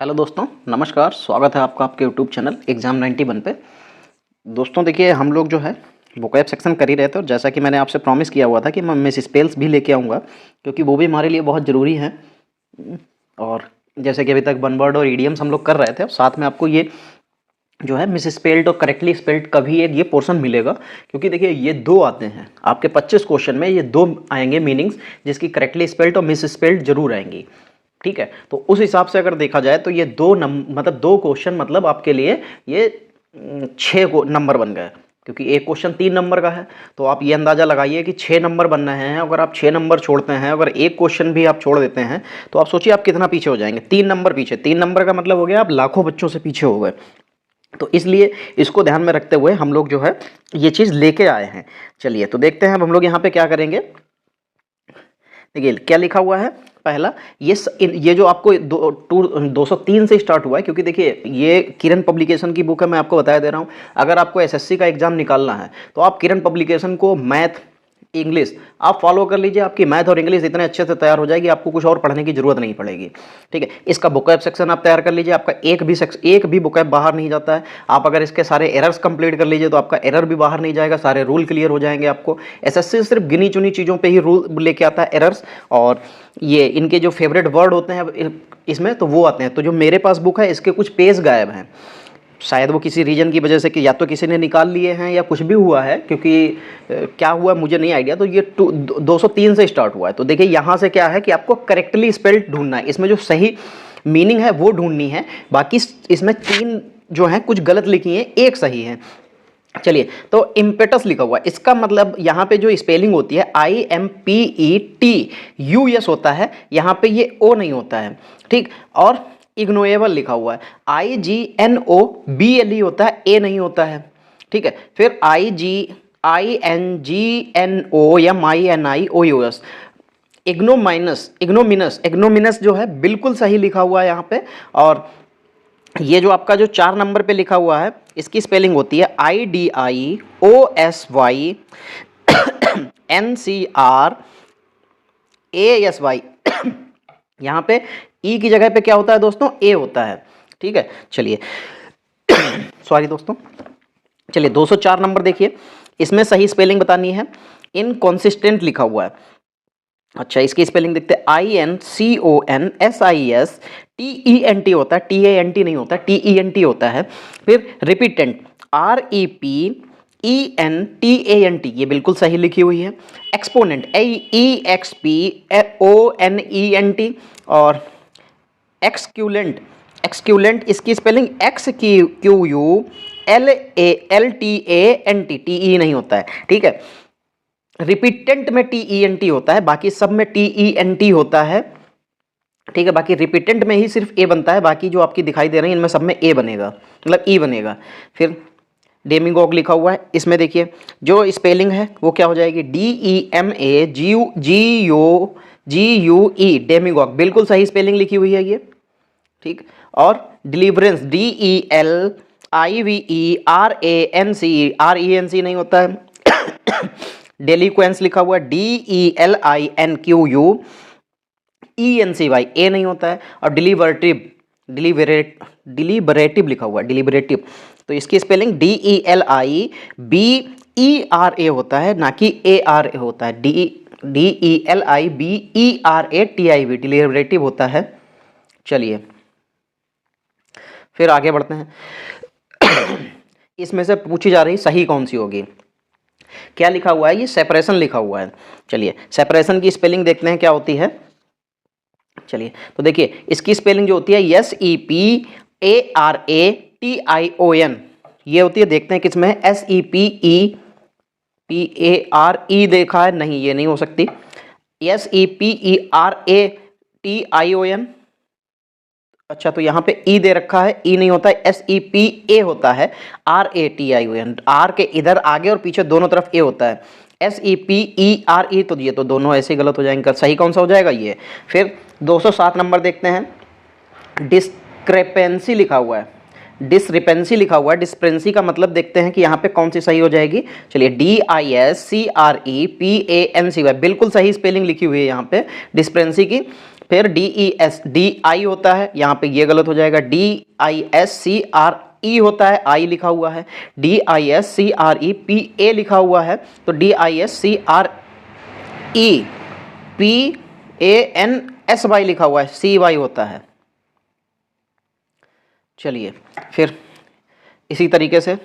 Hello दोस्तों, नमस्कार। स्वागत है आपका आपके यूट्यूब चैनल एग्ज़ाम 91 पे। दोस्तों देखिए, हम लोग जो है वोकैब सेक्शन कर ही रहे थे और जैसा कि मैंने आपसे प्रॉमिस किया हुआ था कि मैं मिस स्पेल्स भी लेके आऊँगा, क्योंकि वो भी हमारे लिए बहुत ज़रूरी हैं। और जैसे कि अभी तक वन वर्ड और इडियम्स हम लोग कर रहे थे, और साथ में आपको ये जो है मिस स्पेल्ड और करेक्टली स्पेल्ड का भी एक ये पोर्शन मिलेगा, क्योंकि देखिए ये दो आते हैं आपके 25 क्वेश्चन में, ये दो आएंगे मीनिंग्स जिसकी करेक्टली स्पेल्ड और मिस स्पेल्ड जरूर आएंगी। ठीक है, तो उस हिसाब से अगर देखा जाए तो ये मतलब दो क्वेश्चन मतलब आपके लिए ये 6 नंबर बन गए, क्योंकि एक क्वेश्चन 3 नंबर का है। तो आप ये अंदाज़ा लगाइए कि 6 नंबर बन रहे हैं। अगर आप 6 नंबर छोड़ते हैं, अगर एक क्वेश्चन भी आप छोड़ देते हैं, तो आप सोचिए आप कितना पीछे हो जाएंगे। 3 नंबर पीछे, 3 नंबर का मतलब हो गया आप लाखों बच्चों से पीछे हो गए। तो इसलिए इसको ध्यान में रखते हुए हम लोग जो है ये चीज़ लेके आए हैं। चलिए तो देखते हैं अब हम लोग यहाँ पे क्या करेंगे। देखिए क्या लिखा हुआ है। पहला ये जो आपको 203 से स्टार्ट हुआ है, क्योंकि देखिए ये किरण पब्लिकेशन की बुक है। मैं आपको बताया दे रहा हूँ, अगर आपको एसएससी का एग्जाम निकालना है तो आप किरण पब्लिकेशन को मैथ इंग्लिश आप फॉलो कर लीजिए। आपकी मैथ और इंग्लिश इतने अच्छे से तैयार हो जाएगी, आपको कुछ और पढ़ने की जरूरत नहीं पड़ेगी। ठीक है, इसका बुकैब सेक्शन आप तैयार कर लीजिए, आपका एक भी बुकैब बाहर नहीं जाता है। आप अगर इसके सारे एरर्स कंप्लीट कर लीजिए तो आपका एरर भी बाहर नहीं जाएगा, सारे रूल क्लियर हो जाएंगे। आपको एसएससी सिर्फ गिनी चुनी चीज़ों पर ही रूल लेके आता है एरर्स, और ये इनके जो फेवरेट वर्ड होते हैं इसमें तो वो आते हैं। तो जो मेरे पास बुक है इसके कुछ पेज गायब हैं, शायद वो किसी रीजन की वजह से कि या तो किसी ने निकाल लिए हैं या कुछ भी हुआ है, क्योंकि क्या हुआ मुझे नहीं आइडिया। तो ये 203 से स्टार्ट हुआ है। तो देखिए यहाँ से क्या है कि आपको करेक्टली स्पेल्ड ढूंढना है, इसमें जो सही मीनिंग है वो ढूंढनी है। बाकी इसमें 3 जो है कुछ गलत लिखी हैं, एक सही है। चलिए, तो इम्पेटस लिखा हुआ है, इसका मतलब यहाँ पे जो स्पेलिंग होती है IMPETUS होता है, यहाँ पे ये O नहीं होता है। ठीक, और इग्नोएबल लिखा हुआ है IGNOBLE होता है, A नहीं होता है। ठीक है, फिर IGINGNOMINIOUS इग्नोमिनस जो है बिल्कुल सही लिखा हुआ है यहाँ पे। और ये जो आपका जो 4 नंबर पे लिखा हुआ है इसकी स्पेलिंग होती है IDIOSYNCRASY यहाँ पे ई की जगह पे क्या होता है दोस्तों, ए होता है। ठीक है, चलिए सॉरी दोस्तों। चलिए 204 नंबर देखिए, इसमें सही स्पेलिंग बतानी है। इनकॉन्सिस्टेंट लिखा हुआ है। अच्छा, इसकी स्पेलिंग देखते हैं INCONSISTENT होता है, TANT नहीं होता, TENT होता है। फिर रिपीटेंट REPENTANT ये बिल्कुल सही लिखी हुई है। एक्सपोनेंट EXPONENT और एक्सक्यूलेंट इसकी स्पेलिंग XQULALTANT TE नहीं होता है। ठीक है, रिपीटेंट में TENT होता है, बाकी सब में TENT होता है। ठीक है, बाकी रिपीटेंट में ही सिर्फ ए बनता है, बाकी जो आपकी दिखाई दे रही है इनमें सब में ए बनेगा, मतलब ई बनेगा। फिर डेमिगॉग लिखा हुआ है, इसमें देखिए जो स्पेलिंग है वो क्या हो जाएगी, DEMAGUGUE डेमिगॉग बिल्कुल सही स्पेलिंग लिखी हुई है ये। ठीक, और डिलीवरेंस DELIVERANCE नहीं होता है। डेलिक्वेंस लिखा हुआ है DELINQUENCY ए नहीं होता है। और डिलीबरेटिव लिखा हुआ है, डिलीबरेटिव, तो इसकी स्पेलिंग DELIBERA होता है, ना कि ARA होता है। DELIBERATIV डिलीबरेटिव होता है। चलिए फिर आगे बढ़ते हैं। इसमें से पूछी जा रही सही कौन सी होगी। क्या लिखा हुआ है, ये सेपरेशन लिखा हुआ है। चलिए सेपरेशन की स्पेलिंग देखते हैं क्या होती है। चलिए तो देखिए इसकी स्पेलिंग जो होती है SEPARATION ये होती है। देखते हैं किसमें है, SEPEPARE देखा है, नहीं ये नहीं हो सकती। SEPERATION, अच्छा तो यहाँ पे ई दे रखा है, ई नहीं होता है, SEPA होता है, RATION। आर के इधर आगे और पीछे दोनों तरफ ए होता है, SEPERE, तो ये तो दोनों ऐसे गलत हो जाएंगे। सही कौन सा हो जाएगा ये। फिर 207 नंबर देखते हैं, डिस्क्रेपेंसी लिखा हुआ है, डिसरिपेंसी लिखा हुआ है। डिस्प्रेंसी का मतलब देखते हैं कि यहाँ पे कौन सी सही हो जाएगी। चलिए DISCREPANCY बिल्कुल सही स्पेलिंग लिखी हुई है यहाँ पे डिस्प्रेंसी की। फिर DESDI होता है, यहाँ पे ये गलत हो जाएगा, DISCRE होता है, आई लिखा हुआ है, DISCREPA लिखा हुआ है, तो DISCREPANSY लिखा हुआ है, CY होता है। चलिए फिर इसी तरीके से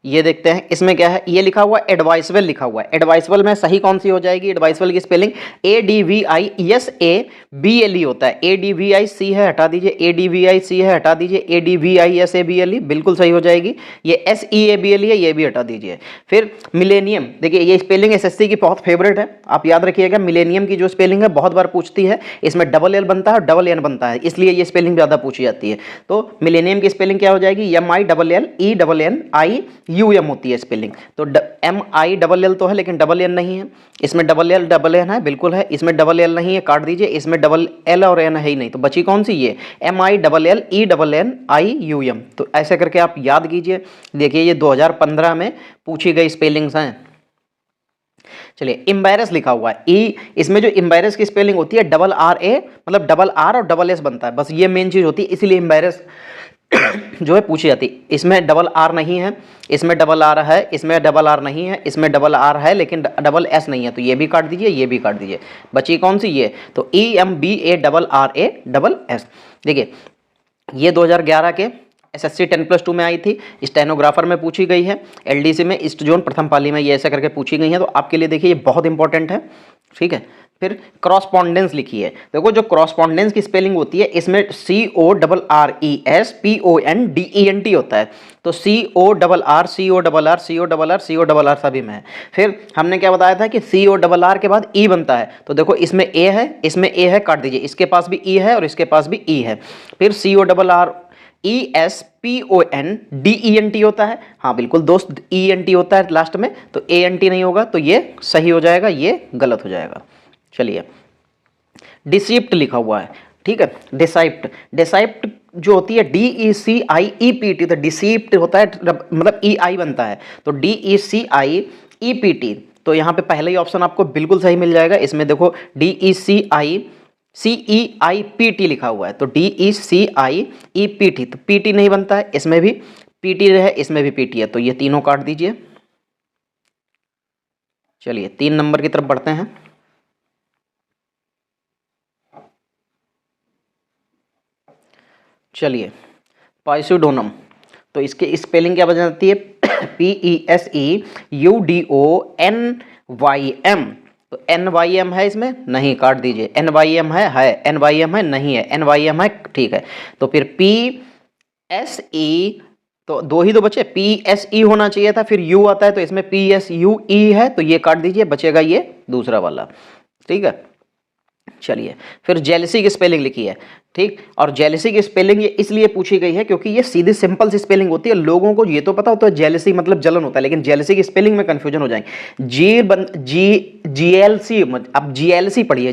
ये देखते हैं, इसमें क्या है, ये लिखा हुआ एडवाइसबल लिखा हुआ है। एडवाइसबल में सही कौन सी हो जाएगी? एडवाइसबल की स्पेलिंग ADVISABLE होता है। ADVIC है, हटा दीजिए, ADVIC है, हटा दीजिए, ADVISABLE बिल्कुल सही हो जाएगी। ये SEABLE है, ये भी हटा दीजिए। फिर मिलेनियम, देखिए ये स्पेलिंग SSC की बहुत फेवरेट है, आप याद रखिएगा। मिलेनियम की जो स्पेलिंग है बहुत बार पूछती है, इसमें डबल एल बनता है, डबल एन बनता है, इसलिए ये स्पेलिंग ज़्यादा पूछी जाती है। तो मिलेनियम की स्पेलिंग क्या हो जाएगी? MILLENNIUM होती है स्पेलिंग। तो MILL तो है लेकिन डबल एन नहीं है, इसमें डबल एन है, बिल्कुल है, इसमें डबल एल नहीं है, काट दीजिए, इसमें डबल एल और एन है ही नहीं, तो बची कौन सी? ये MILLENNIUM। तो ऐसे करके आप याद कीजिए। देखिए ये 2015 में पूछी गई स्पेलिंग्स हैं। चलिए एम्बैरस लिखा हुआ है, इसमें जो एम्बैरस की स्पेलिंग होती है RRA, मतलब डबल आर और डबल एस बनता है, बस ये मेन चीज होती है, इसीलिए एम्बैरस जो है पूछी जाती है। इसमें डबल आर नहीं है, इसमें डबल आर है, इसमें डबल आर नहीं है, इसमें डबल आर है लेकिन डबल एस नहीं है, तो ये भी काट दीजिए, ये भी काट दीजिए, बची कौन सी? ये। तो EMBARRASS। देखिए ये 2011 के SSC 10+2 में आई थी, स्टेनोग्राफर में पूछी गई है, LDC में ईस्ट जोन प्रथम पाली में ये ऐसे करके पूछी गई है। तो आपके लिए देखिए ये बहुत इंपॉर्टेंट है, ठीक है। फिर क्रॉसपॉन्डेंस लिखी है, देखो जो क्रॉसपॉन्डेंस की स्पेलिंग होती है इसमें CORRESPONDENT होता है, तो CORR सभी में है। फिर हमने क्या बताया था कि CORR के बाद E बनता है, तो देखो इसमें A है, इसमें A है, काट दीजिए, इसके पास भी E है और इसके पास भी E है। फिर CORRESPONDENT होता है, हाँ बिल्कुल दोस्त, ENT होता है लास्ट में, तो ANT नहीं होगा, तो ये सही हो जाएगा, ये गलत हो जाएगा। चलिए डिसिप्ट लिखा हुआ है, ठीक है, डिसाइप्ट जो होती है DECIEPT, तो डिसिप्ट होता है मतलब EI बनता है, तो DECIEPT। तो यहाँ पे पहले ही ऑप्शन आपको बिल्कुल सही मिल जाएगा। इसमें देखो DECIEPT लिखा हुआ है, तो DECIEPT, तो PT नहीं बनता है, इसमें भी PT है, इसमें भी PT है, तो ये तीनों काट दीजिए। चलिए 3 नंबर की तरफ बढ़ते हैं। चलिए पाइसुडोनम, तो इसके स्पेलिंग क्या बन जाती है? PESEUDONYM, तो NYM है इसमें नहीं, काट दीजिए, NYM है, NYM है नहीं है, NYM है, ठीक है। तो फिर PSE, तो दो ही तो बचे, PSE होना चाहिए था, फिर U आता है, तो इसमें PSUE है, तो ये काट दीजिए, बचेगा ये दूसरा वाला, ठीक है। चलिए फिर जेलसी की स्पेलिंग लिखी है, ठीक, और जेलसी की स्पेलिंग ये इसलिए पूछी गई है क्योंकि ये सीधी सिंपल सी स्पेलिंग होती है। लोगों को ये तो पता होता है जेलसी मतलब जलन होता है, लेकिन जेलसी की स्पेलिंग में कंफ्यूजन हो जाएंगे। GLC, अब GLC पढ़िए,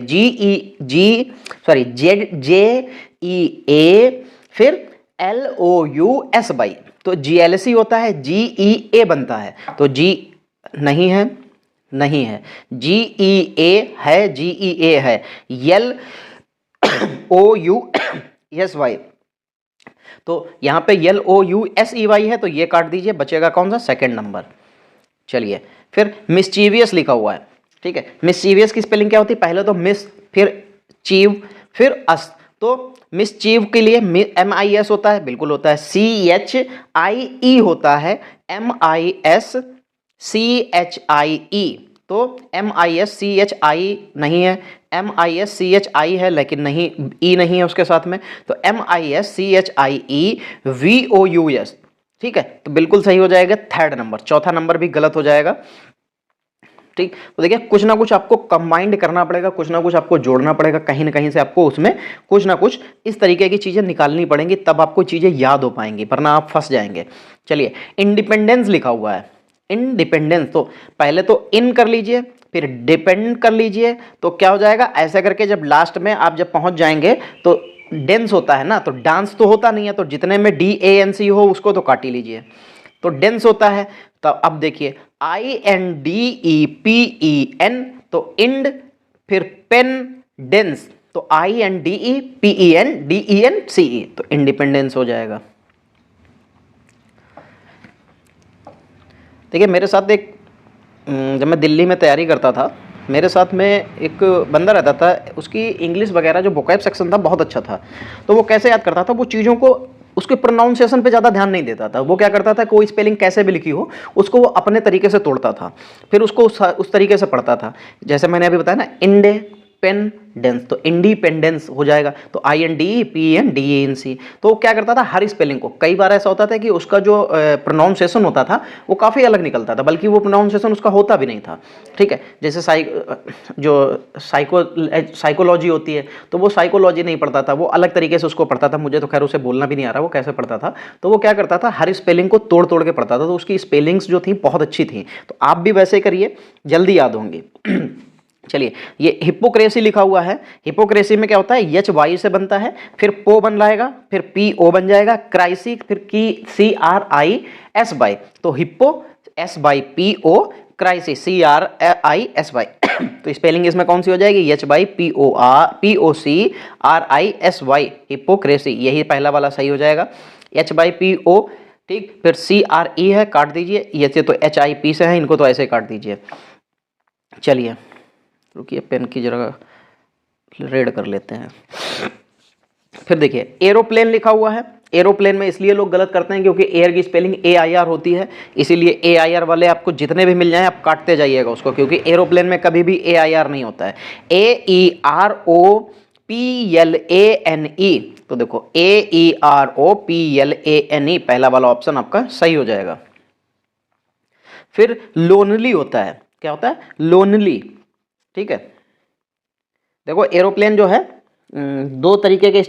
JEA, फिर LOUS, तो GLC होता है, GEA बनता है, तो G नहीं है, नहीं है, GEA है, GEA है, LOUSY, तो यहाँ पे LOUSEY है, तो ये काट दीजिए, बचेगा कौन सा? Second number. चलिए फिर मिस्चीवियस लिखा हुआ है, ठीक है। मिस्चीवियस की स्पेलिंग क्या होती है? पहले तो मिस, फिर चीव, फिर अस, तो मिसचीव के लिए MIS होता है, बिल्कुल होता है, CHIE होता है, MISCHIE, तो MISCHI नहीं है, MISCHI है लेकिन नहीं, E नहीं है उसके साथ में, तो MISCHIEVOUS, ठीक है, तो बिल्कुल सही हो जाएगा थर्ड नंबर। चौथा नंबर भी गलत हो जाएगा, ठीक। तो देखिए कुछ ना कुछ आपको कंबाइंड करना पड़ेगा, कुछ ना कुछ आपको जोड़ना पड़ेगा, कहीं ना कहीं से आपको उसमें कुछ ना कुछ इस तरीके की चीजें निकालनी पड़ेंगी, तब आपको चीजें याद हो पाएंगी, वरना आप फंस जाएंगे। चलिए इंडिपेंडेंस लिखा हुआ है, इंडिपेंडेंस, तो पहले तो इन कर लीजिए, फिर डिपेंड कर लीजिए, तो क्या हो जाएगा? ऐसा करके जब लास्ट में आप जब पहुंच जाएंगे तो डेंस होता है ना, तो डांस तो होता नहीं है, तो जितने में DANC हो उसको तो काट ही लीजिए, तो डेंस होता है। तो अब देखिए INDEPEN, तो इंड, फिर पेन, डेंस, तो INDEPENDENCE, तो इंडिपेंडेंस हो जाएगा। देखिए मेरे साथ एक जब मैं दिल्ली में तैयारी करता था, मेरे साथ में एक बंदा रहता था, उसकी इंग्लिश वगैरह जो वोकैब सेक्शन था बहुत अच्छा था। तो वो कैसे याद करता था, वो चीज़ों को उसके प्रोनाउंसिएशन पे ज़्यादा ध्यान नहीं देता था। वो क्या करता था, कोई स्पेलिंग कैसे भी लिखी हो उसको वो अपने तरीके से तोड़ता था, फिर उसको उस तरीके से पढ़ता था। जैसे मैंने अभी बताया ना, इंडिपेंडेंस, तो इंडिपेंडेंस हो जाएगा, तो INDEPENDENC। तो क्या करता था, हर स्पेलिंग को, कई बार ऐसा होता था कि उसका जो प्रोनाउंसिएशन होता था वो काफ़ी अलग निकलता था, बल्कि वो प्रोनाउंसिएशन उसका होता भी नहीं था। ठीक है, जैसे साइकोलॉजी होती है, तो वो साइकोलॉजी नहीं पढ़ता था, वो अलग तरीके से उसको पढ़ता था। मुझे तो खैर उसे बोलना भी नहीं आ रहा वो कैसे पढ़ता था। तो वो क्या करता था, हर स्पेलिंग को तोड़ तोड़ के पढ़ता था, तो उसकी स्पेलिंग्स जो थी बहुत अच्छी थी। तो आप भी वैसे करिए, जल्दी याद होंगी। चलिए, ये हिपोक्रेसी लिखा हुआ है। हिपोक्रेसी में क्या होता है, HY से बनता है, फिर पो बन जाएगा, फिर PO बन जाएगा, क्राइसी, फिर की CRISY, तो हिप्पो SYPO, क्राइसी CRISY। तो स्पेलिंग इसमें कौन सी हो जाएगी, HYPOCRISY, हिपोक्रेसी, यही पहला वाला सही हो जाएगा, HYPO। ठीक, फिर CRE है, काट दीजिए, ये तो HIP से है, इनको तो ऐसे काट दीजिए। चलिए रुकिए, पेन की जगह रेड कर लेते हैं। फिर देखिए एरोप्लेन लिखा हुआ है। एरोप्लेन में इसलिए लोग गलत करते हैं क्योंकि एयर की स्पेलिंग AIR होती है, इसीलिए AIR वाले आपको जितने भी मिल जाएं आप काटते जाइएगा उसको, क्योंकि एरोप्लेन में कभी भी AIR नहीं होता है, AEROPLANE। तो देखो AEROPLANE पहला वाला ऑप्शन आपका सही हो जाएगा। फिर लोनली होता है, क्या होता है, लोनली। ठीक है, देखो एरोप्लेन जो है दो तरीके के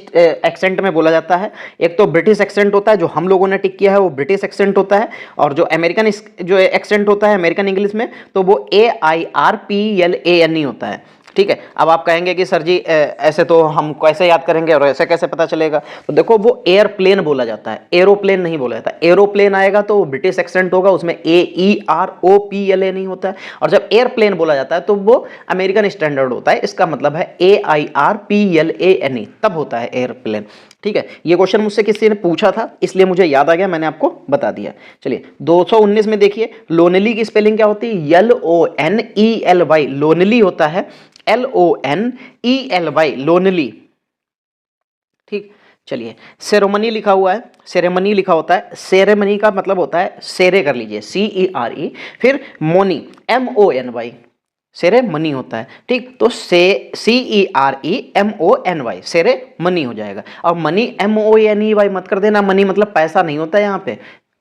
एक्सेंट में बोला जाता है। एक तो ब्रिटिश एक्सेंट होता है, जो हम लोगों ने टिक किया है वो ब्रिटिश एक्सेंट होता है, और जो अमेरिकन जो एक्सेंट होता है अमेरिकन इंग्लिश में, तो वो AIRPLANE होता है। ठीक है, अब आप कहेंगे कि सर जी ऐसे तो हम कैसे याद करेंगे और ऐसे कैसे पता चलेगा, तो देखो वो एयरप्लेन बोला जाता है, एरोप्लेन नहीं बोला जाता। एरोप्लेन आएगा तो ब्रिटिश एक्सेंट होगा, उसमें AEROPLA नहीं होता है, और जब एयरप्लेन बोला जाता है तो वो अमेरिकन स्टैंडर्ड होता है, इसका मतलब है AIRPLANE, तब होता है एयरप्लेन। ठीक है, ये क्वेश्चन मुझसे किसी ने पूछा था इसलिए मुझे याद आ गया, मैंने आपको बता दिया। चलिए 219 में देखिए, लोनली की स्पेलिंग क्या होती है, LONELY, लोनली होता है LONELY, लोनली। ठीक, चलिए सेरेमनी लिखा हुआ है, सेरेमनी लिखा होता है, सेरेमनी का मतलब होता है सेरे, कर लीजिए CERE, फिर मोनी MONY, सेरेमनी होता है। ठीक, तो CEREMONY, सेरेमनी हो जाएगा। और मनी MONEY मत कर देना, मनी मतलब पैसा नहीं होता है यहाँ पे।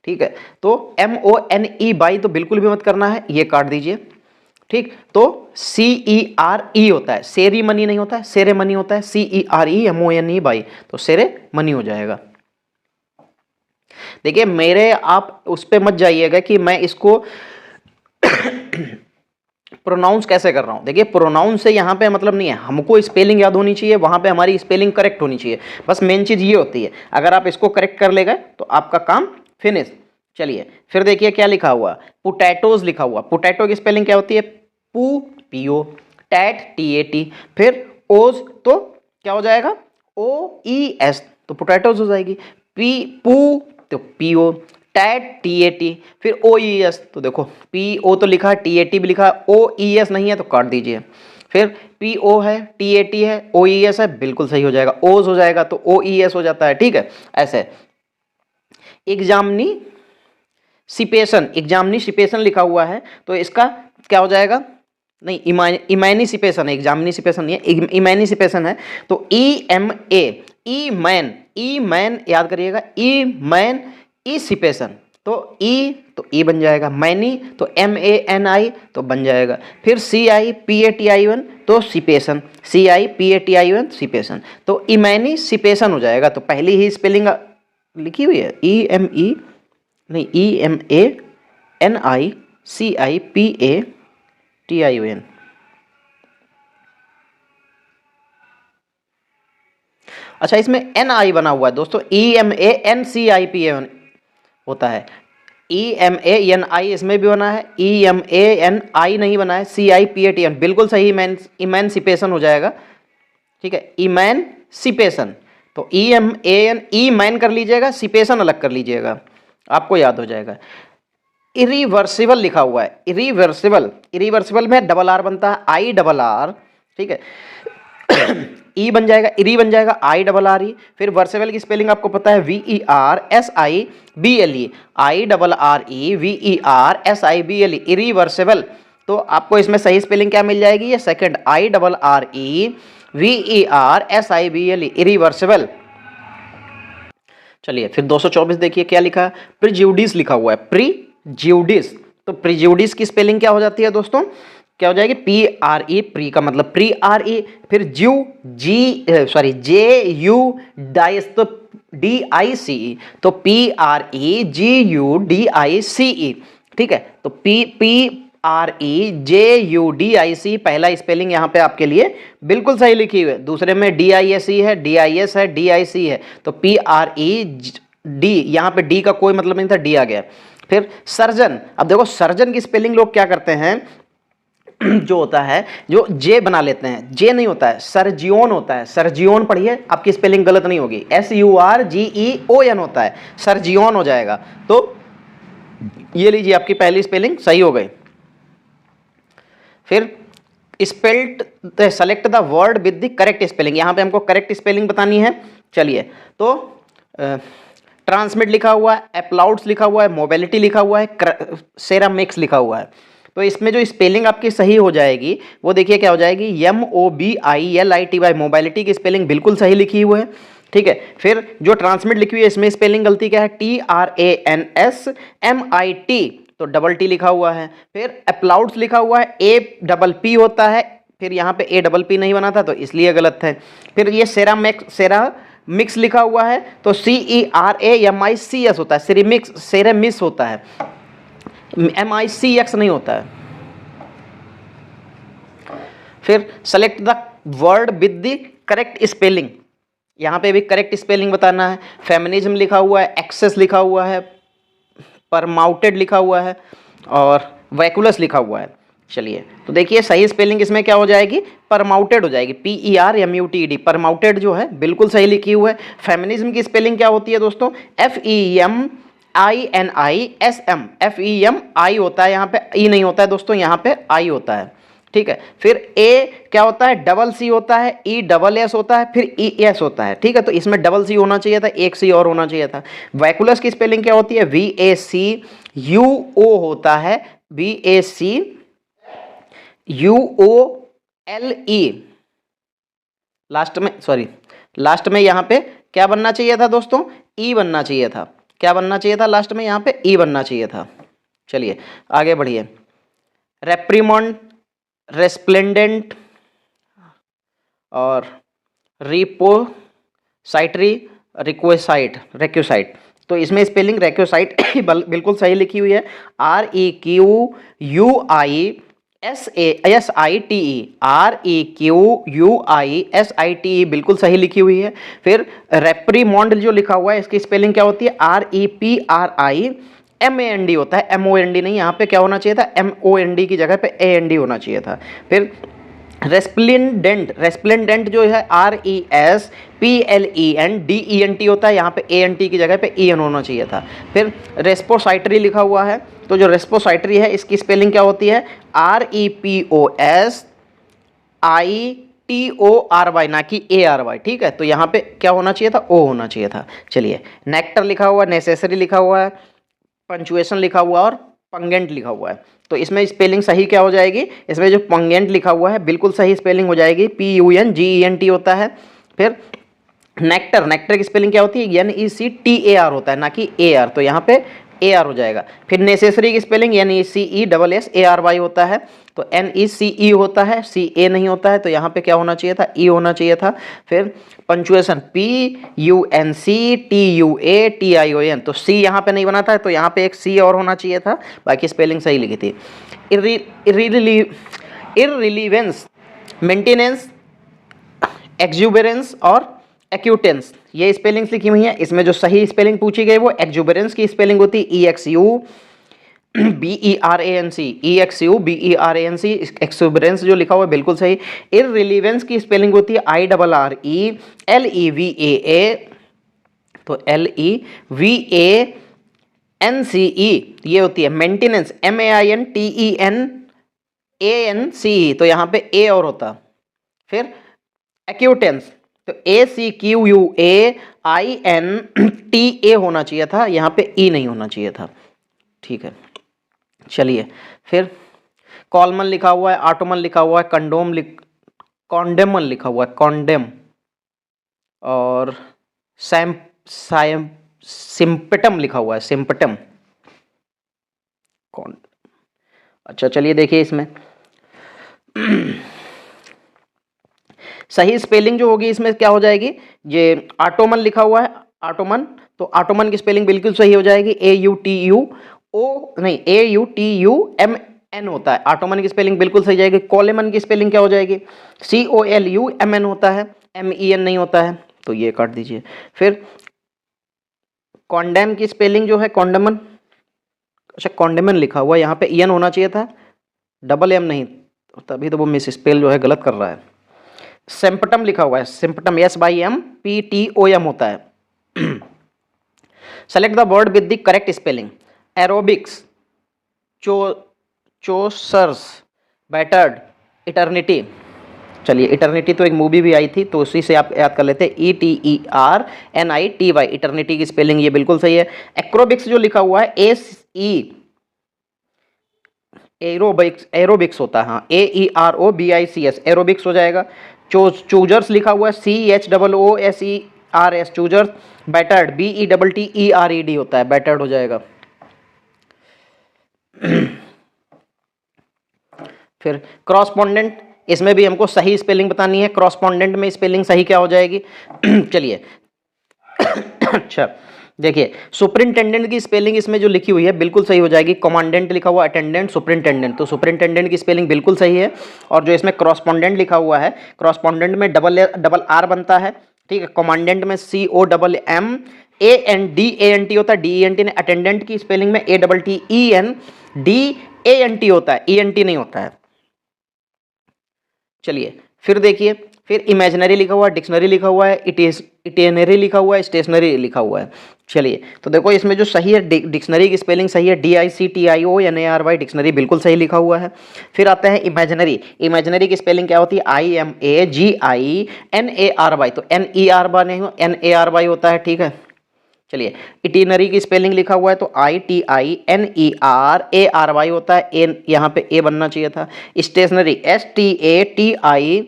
ठीक है, तो MONEY तो बिल्कुल भी मत करना है, ये काट दीजिए। ठीक, तो CERE होता है, सेरेमनी नहीं होता है, सेरेमनी होता है, CEREMONEY, तो सेरेमनी हो जाएगा। देखिए मेरे, आप उस पर मत जाइएगा कि मैं इसको प्रोनाउंस कैसे कर रहा हूं। देखिए प्रोनाउंस से यहाँ पे मतलब नहीं है, हमको स्पेलिंग याद होनी चाहिए, वहां पे हमारी स्पेलिंग करेक्ट होनी चाहिए, बस मेन चीज ये होती है। अगर आप इसको करेक्ट कर ले गए तो आपका काम फिनिश। चलिए फिर देखिए क्या लिखा हुआ, पोटैटोज लिखा हुआ। पोटैटो की स्पेलिंग क्या होती है, PO, टैट TAT, फिर ओज तो क्या हो जाएगा, OES, तो पोटैटोज हो जाएगी। पू तो PO, टैट TAT, फिर OES, तो देखो PO तो लिखा है, TAT भी लिखा है, OES नहीं है तो काट दीजिए। फिर PO है, TAT है, OES है, बिल्कुल सही हो जाएगा, ओज हो जाएगा तो OES हो जाता है। ठीक है, ऐसे एग्जामनी सिपेशन, एग्जामनी सिपेशन लिखा हुआ है, तो इसका क्या हो जाएगा, नहीं इमैनिसिपेशन है, एग्जामिनिसिपेशन नहीं है, इमैनिसिपेशन है, तो ईमैन याद करिएगा, ईमैनिसिपेशन, तो ई बन जाएगा, मैनी तो MANI तो बन जाएगा, फिर CIPATION तो सिपेशन, CIPATION सिपेशन, तो इमैनिसिपेशन हो जाएगा। तो पहली ही स्पेलिंग लिखी हुई है EMANICIPATION। अच्छा इसमें NI बना हुआ है दोस्तों, EMANCIPAN होता है, EMANI इसमें भी बना है, EMANI नहीं बना है, CIPATN बिल्कुल सही, इमेंसिपेशन हो जाएगा। ठीक है, इमेंसिपेशन, तो EMAN, ईमैन कर लीजिएगा, सिपेशन अलग कर लीजिएगा, आपको याद हो जाएगा। इरिवर्सिबल लिखा हुआ है, इरिवर्सिबल, इरिवर्सिबल में डबल आर बनता है, IRR, ठीक है। ई बन जाएगा, इरी बन जाएगा, IRRE। फिर वर्सेबल की स्पेलिंग आपको पता है, VERSIBLE, IRREVERSIBLE, इरिवर्सिबल। तो आपको इसमें सही स्पेलिंग क्या मिल जाएगी, ये सेकंड, IRREVERSIBLE, इरिवर्सिबल। चलिए फिर 224 देखिए क्या लिखा है, प्रिज्यूडिस लिखा हुआ है, प्रिज्यूडिस। तो प्रिज्यूडिस की स्पेलिंग क्या हो जाती है दोस्तों, क्या हो जाएगी, PRE, प्री का मतलब प्री RE, फिर JU डाइस, तो DICE, तो PREGUDICE, ठीक है। तो PREJUDIC पहला स्पेलिंग यहाँ पे आपके लिए बिल्कुल सही लिखी हुई है, दूसरे में DISE है, DIS है, DIC है, तो PRED, यहाँ पे D का कोई मतलब नहीं था, D आ गया। फिर सर्जन, अब देखो सर्जन की स्पेलिंग लोग क्या करते हैं, जो होता है, जो जे बना लेते हैं, जे नहीं होता है, सर्जियोन होता है, सर्जियोन पढ़िए, आपकी स्पेलिंग गलत नहीं होगी, SURGEON होता है, सर्जियोन हो जाएगा। तो ये लीजिए आपकी पहली स्पेलिंग सही हो गई। फिर spelt, select the word with the correct spelling, यहाँ पे हमको करेक्ट स्पेलिंग बतानी है। चलिए, तो ट्रांसमिट लिखा हुआ है, अप्लाउड्स लिखा हुआ है, मोबिलिटी लिखा हुआ है, सेरामिक्स लिखा हुआ है। तो इसमें जो स्पेलिंग आपकी सही हो जाएगी वो देखिए क्या हो जाएगी, MOBILITY, मोबिलिटी की स्पेलिंग बिल्कुल सही लिखी हुई है, ठीक है। फिर जो ट्रांसमिट लिखी हुई है इसमें स्पेलिंग गलती क्या है, TRANSMIT, तो डबल T लिखा हुआ है। फिर अप्लाउड्स लिखा हुआ है, APP होता है, फिर यहाँ पे APP नहीं बना था तो इसलिए गलत है। फिर ये सेरामिक्स लिखा हुआ है, तो CERAMICS होता है, सेरेमिक्स होता है, MICX नहीं होता है। फिर select the word with the correct spelling, यहाँ पे भी करेक्ट स्पेलिंग बताना है। फेमिनिज्म लिखा हुआ है, एक्सेस लिखा हुआ है, परमाउटेड लिखा हुआ है और वैकुलस लिखा हुआ है। चलिए, तो देखिए सही स्पेलिंग इसमें क्या हो जाएगी, परमाउटेड हो जाएगी, PERMUTED, परमाउटेड जो है बिल्कुल सही लिखी हुई है। फेमिनिज्म की स्पेलिंग क्या होती है दोस्तों, FEMINISM, FEMI होता है, यहाँ पे ई नहीं होता है दोस्तों, यहाँ पे आई होता है, ठीक है। फिर ए क्या होता है, डबल सी होता है, ESS होता है, फिर ES होता है, ठीक है। तो इसमें डबल सी होना चाहिए था, एक सी और होना चाहिए था। वैकुलस की स्पेलिंग क्या होती है, VACUO होता है, VACUOLE, लास्ट में, सॉरी, लास्ट में यहाँ पे क्या बनना चाहिए था दोस्तों, ई बनना चाहिए था, क्या बनना चाहिए था लास्ट में, यहाँ पे ई बनना चाहिए था। चलिए आगे बढ़िए, रेप्रिमॉन्ड, रेस्प्लेंडेंट और रिपोसाइटरी, रेक्यूसाइट, तो इसमें स्पेलिंग रेक्यूसाइट बिल्कुल सही लिखी हुई है, REQUISATE बिल्कुल सही लिखी हुई है। फिर रेप्रीमॉन्ड जो लिखा हुआ है इसकी स्पेलिंग क्या होती है, REPRIMAND होता है, MOND नहीं, यहाँ पे क्या होना चाहिए था, MOND की जगह पे AND होना चाहिए था। फिर रेस्प्लेंडेंट जो है RESPLENDENT होता है, यहाँ पे ANT की जगह पे EN होना चाहिए था। फिर रेस्पोसाइटरी लिखा हुआ है, तो जो रेस्पोसाइटरी है इसकी स्पेलिंग क्या होती है, REPOSITORY, ना कि ARY, ठीक है। तो यहाँ पे क्या होना चाहिए था, O होना चाहिए था। चलिए, नेक्टर लिखा हुआ है, नेसेसरी लिखा हुआ है, पंचुएशन लिखा हुआ और पंगेंट लिखा हुआ है। तो इसमें स्पेलिंग सही क्या हो जाएगी, इसमें जो पंगेंट लिखा हुआ है बिल्कुल सही स्पेलिंग हो जाएगी, PUNGENT होता है। फिर नेक्टर की स्पेलिंग क्या होती है, NECTAR होता है, ना कि AR, तो यहाँ पे AR हो जाएगा। फिर नेसेसरी की स्पेलिंग NECESSARY होता है, तो NECE होता है, CA नहीं होता है, तो यहाँ पे क्या होना चाहिए था, E होना चाहिए था। फिर पंचुएशन PUNCTUATION, तो C यहाँ पे नहीं बना था, तो यहाँ पे एक C और होना चाहिए था, बाकी स्पेलिंग सही लिखी थी। इररिलीवेंस, मेंटेनेंस, एक्जुबरेंस और एक्यूटेंस, ये स्पेलिंग्स लिखी हुई हैं। इसमें जो सही स्पेलिंग पूछी गई वो एक्जुबरेंस की स्पेलिंग होती है EXU BERANC, EXUBERANC, एक्सुबरेंस जो लिखा हुआ है बिल्कुल सही। इररिलीवेंस की स्पेलिंग होती है IRRELEVAA, तो LEVANCE ये होती है। मेंटेनेंस MAINTENANCE, तो यहाँ पे ए और होता। फिर एक्यूटेंस, तो ACQUAINTA होना चाहिए था, यहाँ पे ई नहीं होना चाहिए था। ठीक है, चलिए। फिर कॉलमन लिखा हुआ है, ऑटोमन लिखा हुआ है, कॉन्डेमन लिखा हुआ है, कॉन्डेम, और सिम्पटम लिखा हुआ है, सिम्पटम। अच्छा चलिए देखिए इसमें सही स्पेलिंग जो होगी इसमें क्या हो जाएगी, ये ऑटोमन लिखा हुआ है, ऑटोमन, तो ऑटोमन की स्पेलिंग बिल्कुल सही हो जाएगी। AUTUON होता है, ऑटोमन की स्पेलिंग बिल्कुल सही जाएगी। कॉलेमन की स्पेलिंग क्या हो जाएगी, COLUMN होता है, MEN नहीं होता है, तो ये काट दीजिए। फिर कॉन्डेम की स्पेलिंग जो है कॉन्डेमन, अच्छा कॉन्डेमन लिखा हुआ है, यहाँ पे EN होना चाहिए था, डबल M नहीं, तभी तो वो मिस स्पेल जो है गलत कर रहा है। सिम्पटम लिखा हुआ है, सिम्पटम SYMPTOM होता है। Select the word with the correct spelling. Aerobics, choosers, battered, eternity. चलिए इटर्निटी तो एक मूवी भी आई थी, तो उसी से आप याद कर लेते हैं, ETERNITY, इटर्निटी की स्पेलिंग ये बिल्कुल सही है। एक्रोबिक्स जो लिखा हुआ है एरोबिक्स होता है, हाँ, AEROBICS, एरोबिक्स हो जाएगा। चूजर्स लिखा हुआ है, CHOOSERS, चूजर्स। बैटर्ड, BETTERED होता है, बैटर्ड हो जाएगा। फिर क्रॉसपोंडेंट, इसमें भी हमको सही स्पेलिंग बतानी है। क्रॉसपोंडेंट में स्पेलिंग सही क्या हो जाएगी चलिए अच्छा देखिए, सुपरिंटेंडेंट की स्पेलिंग इसमें जो लिखी हुई है बिल्कुल सही हो जाएगी। कमांडेंट लिखा हुआ, अटेंडेंट, सुपरिंटेंडेंट, तो सुपरिंटेंडेंट की स्पेलिंग बिल्कुल सही है। और जो इसमें क्रॉसपोंडेंट लिखा हुआ है, क्रॉसपोंडेंट में डबल आर बनता है, ठीक है। कमांडेंट में COMMANDANT होता है, DENT ने। अटेंडेंट की स्पेलिंग में ATTENDANT होता है, ENT नहीं होता है। चलिए फिर देखिए, फिर इमेजिनरी लिखा हुआ है, डिक्शनरी लिखा हुआ है, इटिनरी लिखा हुआ है, स्टेशनरी लिखा हुआ है। चलिए तो देखो इसमें जो सही है, डिक्शनरी की स्पेलिंग सही है, DICTIONARY, डिक्शनरी बिल्कुल सही लिखा हुआ है। फिर आता है इमेजिनरी। इमेजिनरी की स्पेलिंग क्या होती है, IMAGINARY, तो NERY नहीं हो, NARY होता है, ठीक है। चलिए इटिनरी की स्पेलिंग लिखा हुआ है, तो ITINERARY होता है, यहाँ पे ए बनना चाहिए था। स्टेशनरी STATIONERY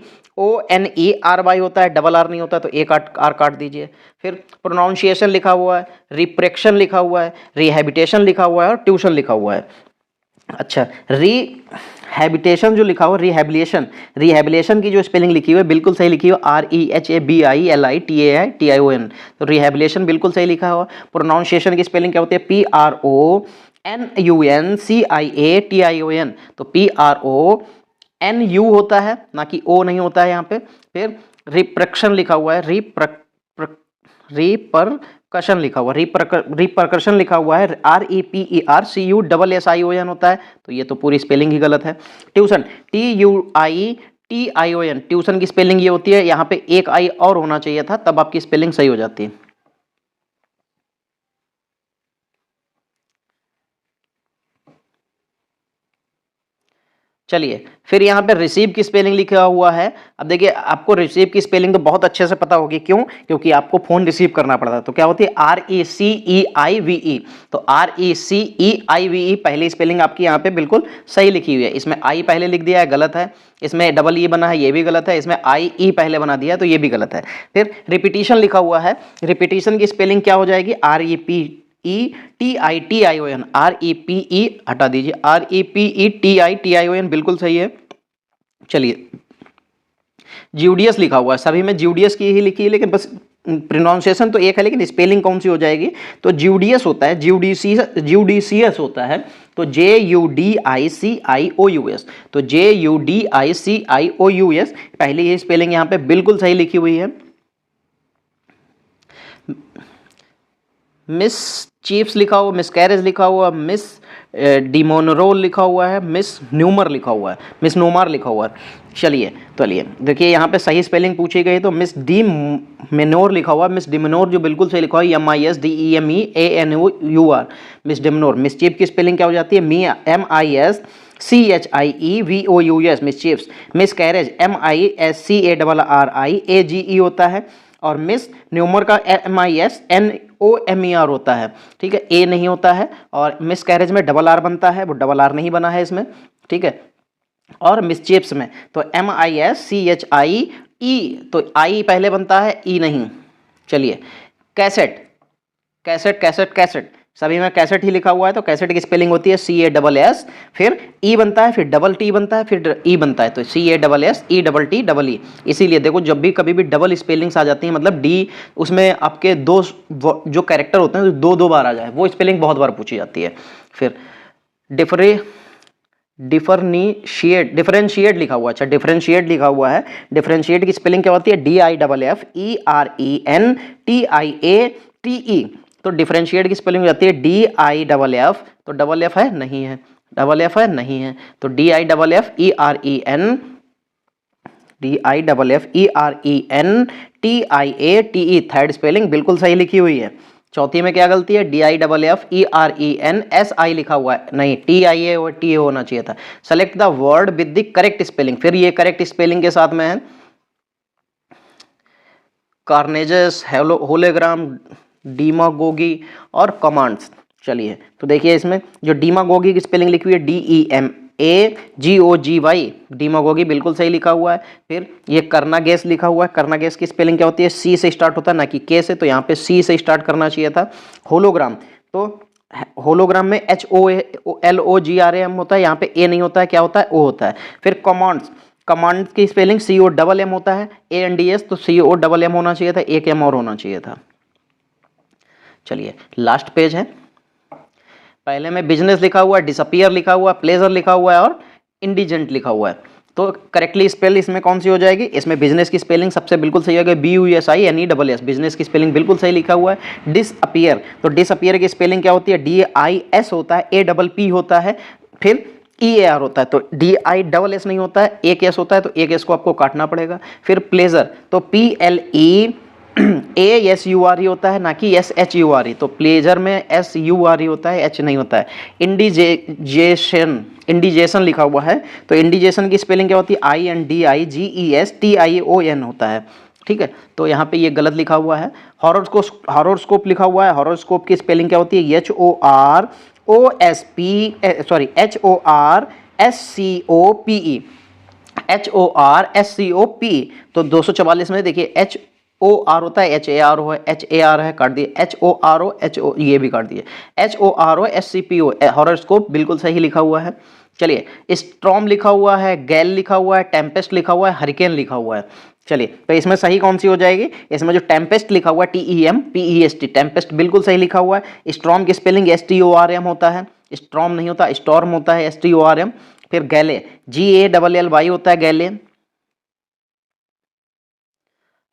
होता है, डबल आर नहीं होता, तो एक आर काट दीजिए। फिर प्रोनाउंसिएशन लिखा हुआ है, रिप्रेक्शन लिखा हुआ है, रिहैबिटेशन लिखा हुआ है, और ट्यूशन लिखा हुआ है। अच्छा, रिहैबिटेशन जो लिखा हुआ, रिहैबिलिएशन की जो स्पेलिंग लिखी हुई है बिल्कुल सही लिखी हुई, REHABILITAITION, तो रिहैबिलिएशन बिल्कुल सही लिखा हुआ। प्रोनाउंसिएशन की स्पेलिंग क्या होती है, PRONUNCIATION, तो PRONU होता है, ना कि O नहीं होता है यहाँ पे। फिर रिप्रक्शन लिखा हुआ है, रिपरकशन लिखा हुआ, रिपरकशन लिखा हुआ है, REPERCUSSION होता है, तो ये तो पूरी स्पेलिंग ही गलत है। ट्यूशन, TUITION, ट्यूशन की स्पेलिंग ये होती है, यहाँ पे एक आई और होना चाहिए था, तब आपकी स्पेलिंग सही हो जाती है। चलिए फिर यहाँ पे रिसीव की स्पेलिंग लिखा हुआ है। अब देखिए आपको रिसीव की स्पेलिंग तो बहुत अच्छे से पता होगी, क्यों, क्योंकि आपको फोन रिसीव करना पड़ता है। तो क्या होती है, RECEIVE, तो RECEIVE पहली स्पेलिंग आपकी यहाँ पे बिल्कुल सही लिखी हुई है। इसमें आई पहले लिख दिया है, गलत है। इसमें डबल ई बना है, ये भी गलत है। इसमें IE पहले बना दिया है, तो ये भी गलत है। फिर रिपीटिशन लिखा हुआ है, रिपीटिशन की स्पेलिंग क्या हो जाएगी, REPETITION, REPE हटा दीजिए, REPETITION बिल्कुल सही है। चलिए ज्यूडियस लिखा हुआ है, सभी में ज्यूडियस की ही लिखी है, लेकिन बस प्रोनाउंसिएशन तो एक है, लेकिन स्पेलिंग कौन सी हो जाएगी, तो ज्यूडियस होता है, ज्यूडिशियस होता है, तो JUDICIOUS, तो JUDICIOUS पहली ही स्पेलिंग यहाँ पे बिल्कुल सही लिखी हुई है। मिस चीफ्स लिखा हुआ, मिस कैरेज लिखा हुआ, मिस डिमोनरोल लिखा हुआ है, मिस न्यूमर लिखा हुआ है, मिस नोमार लिखा हुआ है। चलिए देखिए यहाँ पे सही स्पेलिंग पूछी गई तो मिस डी मेनोर लिखा हुआ है, मिस डिमेनोर जो बिल्कुल सही लिखा हुआ है MISDEMEANOUR, मिस डिमेनोर। मिसचीफ की स्पेलिंग क्या हो जाती है? MISCHIEVOUS, मिसचीफ्स। मिस कैरेज MISCARRIAGE होता है, और मिस न्यूमर का MISNOMER होता है, ठीक है, ए नहीं होता है। और मिस कैरेज में डबल आर बनता है, वो डबल आर नहीं बना है इसमें, ठीक है। और मिसचीफ्स में तो MISCHIE, तो आई पहले बनता है, ई नहीं। चलिए कैसेट, कैसेट कैसेट कैसेट, सभी में कैसेट ही लिखा हुआ है, तो कैसेट की स्पेलिंग होती है CASS, फिर ई बनता है, फिर डबल टी बनता है, फिर ई बनता है, तो CASSETTEE। इसीलिए देखो जब भी कभी भी डबल स्पेलिंग्स आ जाती हैं, मतलब डी उसमें आपके दो जो कैरेक्टर होते हैं दो बार आ जाए, वो स्पेलिंग बहुत बार पूछी जाती है। फिर डिफरेंशिएट लिखा हुआ, अच्छा डिफरेंशिएट लिखा हुआ है, डिफरेंशिएट की स्पेलिंग क्या होती है? DIFFERENTIATE। तो डिफरेंशिएट की स्पेलिंग हो जाती है DIFF, तो डबल एफ है नहीं है, डबल एफ है नहीं है, तो DIFFERENTIATE, थर्ड स्पेलिंग बिल्कुल सही लिखी हुई है। चौथी में क्या गलती है? DIFFERENSI लिखा हुआ है, नहीं TIA और TA होना चाहिए था। Select the word with the correct spelling, फिर ये करेक्ट स्पेलिंग के साथ में है कार्नेजेस, होलोग्राम, डीमागोगी और कमांड्स। चलिए तो देखिए इसमें जो डीमागोगी की स्पेलिंग लिखी हुई है DEMAGOGY, डीमागोगी बिल्कुल सही लिखा हुआ है। फिर ये करना गैस लिखा हुआ है, करना गैस की स्पेलिंग क्या होती है? C से स्टार्ट होता है ना कि K से, तो यहाँ पे C से स्टार्ट करना चाहिए था। होलोग्राम, तो होलोग्राम में HOLOGRAM होता है, यहाँ पे A नहीं होता है, क्या होता है? O होता है। फिर कमांड्स, कमांड की स्पेलिंग COMM होता है, ANDS, तो COMM होना चाहिए था, एक M और होना चाहिए था। चलिए लास्ट पेज है, पहले में बिजनेस लिखा हुआ है, डिसअपियर लिखा हुआ है, प्लेजर लिखा हुआ है और इंडिजेंट लिखा हुआ है। तो करेक्टली स्पेल इसमें कौन सी हो जाएगी? इसमें बिजनेस की स्पेलिंग सबसे बिल्कुल सही होगी BUSINESS, बिजनेस की स्पेलिंग बिल्कुल सही लिखा हुआ है। डिसअपियर, तो डिसअपियर की स्पेलिंग क्या होती है? DIS होता है, APP होता है, फिर EAR होता है, तो DISS नहीं होता है, एक एस होता है, तो एक एस को आपको काटना पड़ेगा। फिर प्लेजर, तो PLEASURE होता है, ना कि SHURE, तो प्लेजर में SURE होता है, H नहीं होता है। इंडिजेशन लिखा हुआ है, तो इंडिजेशन की स्पेलिंग क्या होती है? INDIGESTION होता है, ठीक है, तो यहाँ पे ये गलत लिखा हुआ है। हॉरोस्कोप लिखा हुआ है, हॉरोस्कोप की स्पेलिंग क्या होती है? HORSCOPE, तो 244 में देखिए HOR होता है, HAR है, काट दिए, HORO ये भी काट दिए, HOROSCPO, हॉरोस्कोप बिल्कुल सही लिखा हुआ है। चलिए स्टॉर्म लिखा हुआ है, गैल लिखा हुआ है, टेम्पेस्ट लिखा हुआ है, हरिकेन लिखा हुआ है। चलिए तो इसमें सही कौन सी हो जाएगी? इसमें जो टेम्पेस्ट लिखा हुआ है TEMPEST, टेम्पेस्ट बिल्कुल सही लिखा हुआ है। स्टॉर्म की स्पेलिंग STORM होता है, स्टॉर्म नहीं होता, स्टॉर्म होता है STORM। फिर गैले GALLY होता है, गैले।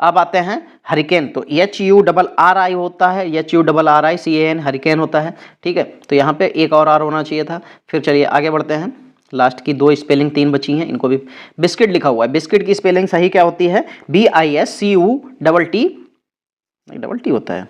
अब आते हैं हरिकेन, तो HURRI होता है, HURRICAN, हरिकेन होता है, ठीक है, तो यहाँ पे एक और आर होना चाहिए था। फिर चलिए आगे बढ़ते हैं, लास्ट की दो स्पेलिंग तीन बची हैं, इनको भी। बिस्किट लिखा हुआ है, बिस्किट की स्पेलिंग सही क्या होती है? BISCUTT, नहीं डबल टी होता है,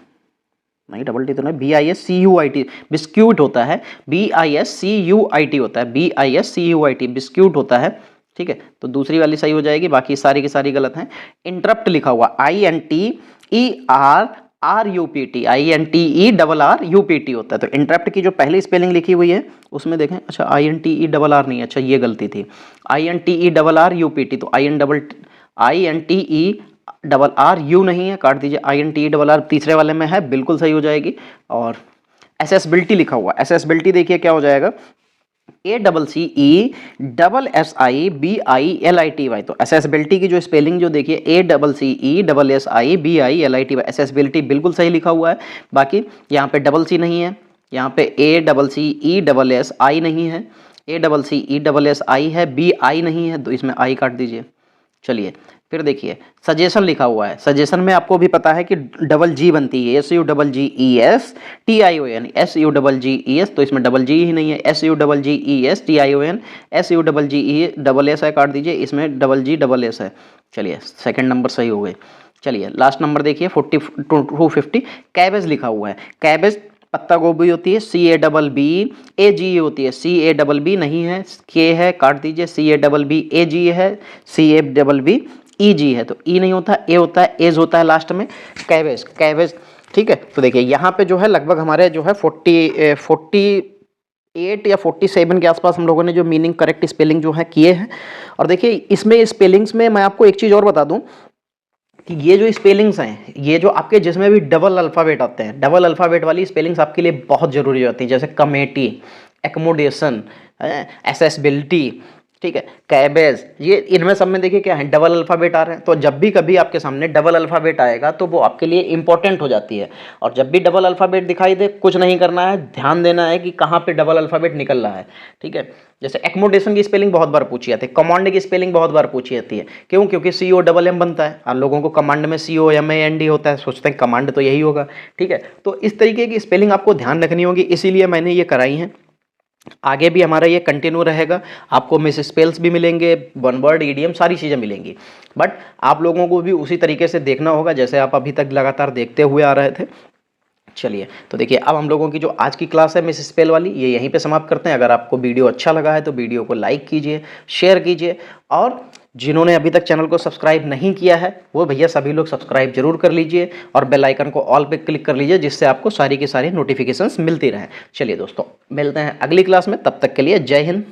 नहीं डबल टी तो नहीं, BISCUIT, बिस्क्यूट होता है, BISCUIT होता है, BISCUIT बिस्क्यूट होता है, ठीक है, तो दूसरी वाली सही हो जाएगी, बाकी सारी की सारी गलत हैं। इंटरप्ट लिखा हुआ INTERRUPT होता है, तो इंटरप्ट की जो पहली स्पेलिंग लिखी हुई है उसमें देखें, अच्छा INTERR नहीं, अच्छा ये गलती थी, INTERRUPT, तो INTERRU नहीं है, काट दीजिए, INTERR तीसरे वाले में है, बिल्कुल सही हो जाएगी। और एसेसिबिलिटी लिखा हुआ, एसेसिबिलिटी देखिए क्या हो जाएगा? ACCESSIBILITY, तो एसेसिबिलिटी की जो स्पेलिंग जो देखिए ACCESSIBILITY, एसेसिबिलिटी बिल्कुल सही लिखा हुआ है। बाकी यहाँ पे डबल सी नहीं है, यहाँ पे ACCESSI नहीं है, ACCESSI है, BI नहीं है, तो इसमें आई काट दीजिए। चलिए फिर देखिए सजेशन लिखा हुआ है, सजेशन में आपको भी पता है कि डबल जी बनती है, SUGGESTION, SUGGES, तो इसमें डबल जी ही नहीं है, SUGGESTION, SUGGE है, काट दीजिए, इसमें डबल जी डबल एस है। चलिए सेकंड नंबर सही हो गए। चलिए लास्ट नंबर देखिए 250, कैबेज लिखा हुआ है। कैबेज पत्ता गोभी होती है, CABB होती है, CABB नहीं है, के है, काट दीजिए, CABB है, CABB है, तो ई नहीं होता, ए होता है, एज होता है लास्ट में। कैबेज, कैबेज, ठीक है। तो देखिए यहाँ पे जो है लगभग हमारे जो है 48 या 47 के आसपास हम लोगों ने जो मीनिंग करेक्ट स्पेलिंग जो है किए हैं। और देखिए इसमें स्पेलिंग्स में मैं आपको एक चीज़ और बता दूं कि ये जो स्पेलिंग्स हैं, ये जो आपके जिसमें भी डबल अल्फ़ाबेट आते हैं, डबल अल्फ़ाबेट वाली स्पेलिंग्स आपके लिए बहुत ज़रूरी होती हैं, जैसे कमेटी, एकोमोडेशन, एसेसिबिलिटी, ठीक है, कैबेज, ये इनमें सब में देखिए क्या है, डबल अल्फ़ाबेट आ रहे हैं। तो जब भी कभी आपके सामने डबल अल्फ़ाबेट आएगा तो वो आपके लिए इंपॉर्टेंट हो जाती है। और जब भी डबल अल्फ़ाबेट दिखाई दे, कुछ नहीं करना है, ध्यान देना है कि कहाँ पे डबल अल्फ़ाबेट निकल रहा है, ठीक है। जैसे एकोमोडेशन की स्पेलिंग बहुत बार पूछी जाती है, कमांड की स्पेलिंग बहुत बार पूछी जाती है, क्यों? क्योंकि COMM बनता है और लोगों को कमांड में COMAND होता है, सोचते हैं कमांड तो यही होगा, ठीक है। तो इस तरीके की स्पेलिंग आपको ध्यान रखनी होगी, इसीलिए मैंने ये कराई है। आगे भी हमारा ये कंटिन्यू रहेगा, आपको मिस स्पेल्स भी मिलेंगे, वन वर्ड ईडियम, सारी चीज़ें मिलेंगी, बट आप लोगों को भी उसी तरीके से देखना होगा जैसे आप अभी तक लगातार देखते हुए आ रहे थे। चलिए तो देखिए अब हम लोगों की जो आज की क्लास है मिस स्पेल वाली, ये यहीं पे समाप्त करते हैं। अगर आपको वीडियो अच्छा लगा है तो वीडियो को लाइक कीजिए, शेयर कीजिए, और जिन्होंने अभी तक चैनल को सब्सक्राइब नहीं किया है वो भैया सभी लोग सब्सक्राइब जरूर कर लीजिए और बेल आइकन को ऑल पे क्लिक कर लीजिए, जिससे आपको सारी की सारी नोटिफिकेशंस मिलती रहे। चलिए दोस्तों मिलते हैं अगली क्लास में, तब तक के लिए जय हिंद।